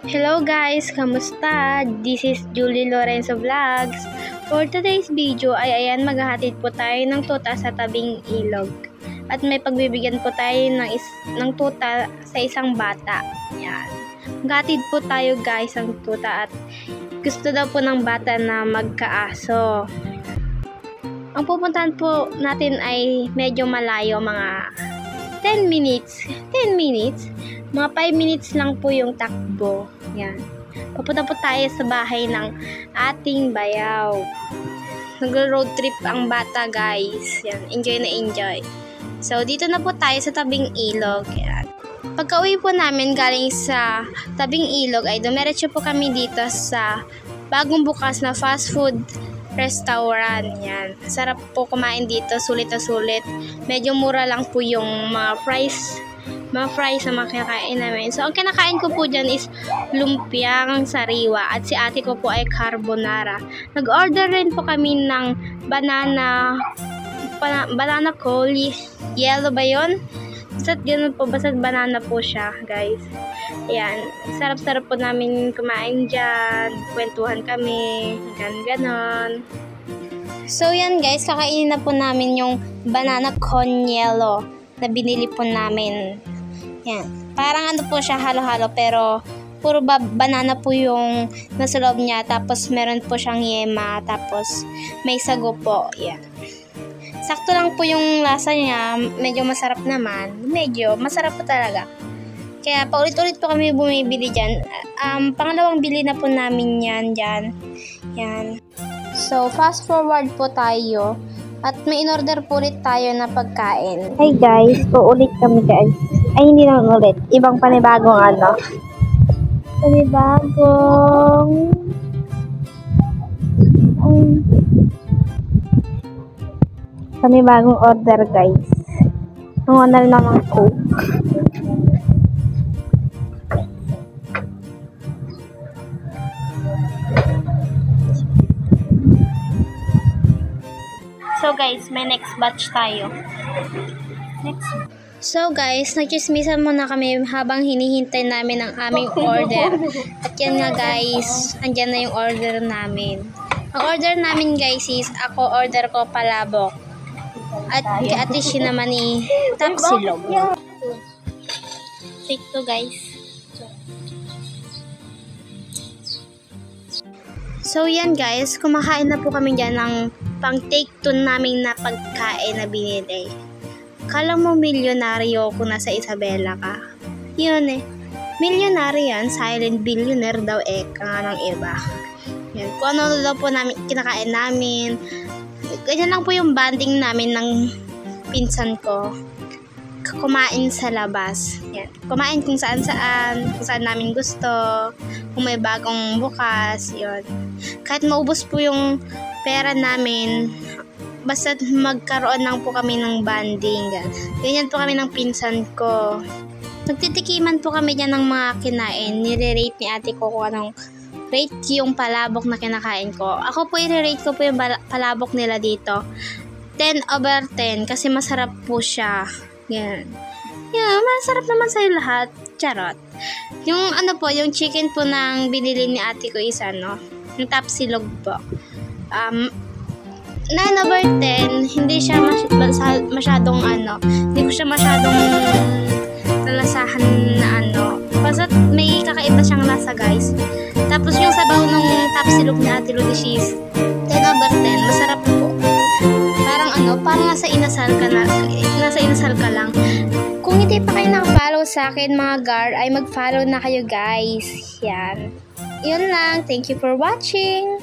Hello guys! Kamusta? This is Julie Lorenzo Vlogs. For today's video ay ayan, maghahatid po tayo ng tuta sa tabing ilog. At may pagbibigyan po tayo ng tuta sa isang bata. Yan. Maghahatid po tayo guys ng tuta at gusto daw po ng bata na magkaaso. Ang pupuntahan po natin ay medyo malayo, mga 10 minutes. Mga 5 minutes lang po yung takbo. Yan. Papunta po tayo sa bahay ng ating bayaw. Nag-road trip ang bata guys. Yan. Enjoy na enjoy. So, dito na po tayo sa tabing ilog. Yan. Pagka-uwi po namin galing sa tabing ilog ay dumiretso po kami dito sa bagong bukas na fast food restaurant. Yan. Sarap po kumain dito. Sulit na sulit. Medyo mura lang po yung mga fries na mga kinakain namin. So, ang kinakain ko po dyan is lumpiang sariwa at si ate ko po ay carbonara. Nag-order rin po kami ng banana coli. Yellow ba yun? Basta't ganun po. Basta't banana po siya, guys. Ayan. Sarap-sarap po namin kumain dyan. Kwentuhan kami. Ganon. So, yan guys. Kakainin na po namin yung banana con yellow na binili po namin. Yan. Parang ano po siya, halo-halo, pero puro banana po yung nasa loob niya. Tapos meron po siyang yema. Tapos may sago po. Yan. Sakto lang po yung lasa niya. Medyo masarap naman. Medyo masarap po talaga. Kaya paulit-ulit po kami bumibili dyan. Pangalawang bili na po namin yan dyan. Yan. So, fast forward po tayo. At may in-order po ulit tayo na pagkain. Hey guys, ulit kami guys. Ay, hindi lang ulit. Ibang panibagong ano. Panibagong order guys. Ang ano naman Coke. So guys, may next batch tayo. So guys, nagchismisan muna kami habang hinihintay namin ang aming order. At yan nga guys, andyan na yung order namin. Ang order namin guys is, ako order ko palabok. At kay Ate Shi naman ni tapsilog. Take to guys. So yan guys, kumakain na po kami dyan ng pang take 2 namin na pagkain na binili. Kala mo milyonaryo kung nasa Isabela ka. Yun eh. Milyonaryo yan, silent billionaire daw ka ng iba. Yan. Kung ano daw po namin, kinakain namin. Ganyan lang po yung banding namin ng pinsan ko. Kumain sa labas. Yan. Kumain kung saan namin gusto. Kung may bagong bukas. Yun. Kahit maubos po yung pera namin, basta magkaroon lang po kami ng banding. Ganyan po kami ng pinsan ko. Nagtitikiman po kami dyan ng mga kinain. Nire-rate ni ate ko kung anong rate yung palabok na kinakain ko. Ako po i-rate ko po yung palabok nila dito. 10/10 kasi masarap po siya. Yan. Yeah, masarap naman sa'yo lahat. Charot. Yung ano po, yung chicken po ng binili ni ate ko is ano, yung tapsilog po. 9/10, hindi siya masyadong ano, hindi ko siya masyadong nalasahan na ano. Basta may kakaiba siyang lasa guys. Tapos yung sabaw ng tapsilog ni Ate Lulis, 10/10, masarap po. Parang ano, parang nasa inasal ka lang. Kung hindi pa kayo naka-follow sa akin mga guard, ay mag-follow na kayo guys. Yan. Yun lang. Thank you for watching.